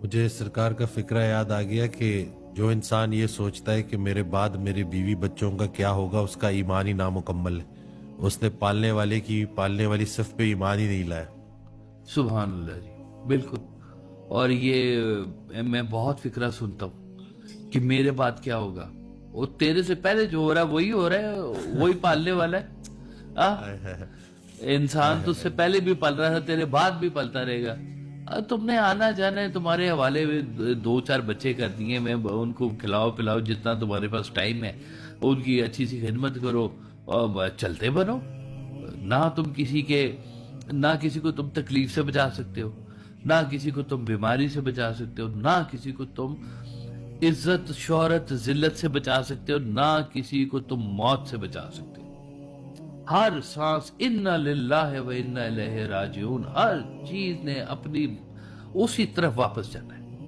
مجھے سرکار کا فکرہ یاد آ گیا کہ جو انسان یہ سوچتا ہے کہ میرے بعد میرے بیوی بچوں کا کیا ہوگا، اس کا ایمان ہی نامکمل ہے. اس نے پالنے والی صف پہ ایمان ہی نہیں لایا. سبحان اللہ جی، بالکل. اور یہ میں بہت فکرہ سنتا ہوں کہ میرے بعد کیا ہوگا. وہ تیرے سے پہلے جو ہو رہا ہے وہی ہو رہا ہے، وہی پالنے والا ہے. انسان تو اس سے پہلے بھی پل رہا تھا، تیرے بعد بھی پلتا رہے گا. تم نے آنا جانا ہے، تمہارے حوالے میں 2-4 بچے کر دیے. میں ان کو کھلاؤ پلاؤ جتنا تمہارے پاس ٹائم ہے، ان کی اچھی سی خدمت کرو اور چلتے بنو. نہ کسی کو تم تکلیف سے بچا سکتے ہو، نہ کسی کو تم بیماری سے بچا سکتے ہو، نہ کسی کو تم عزت شہرت ذلت سے بچا سکتے ہو، نہ کسی کو تم موت سے بچا سکتے ہو. ہر سانس انا للہ و انا الیہ راجعون، ہر چیز نے اپنی اسی طرف واپس جانا ہے.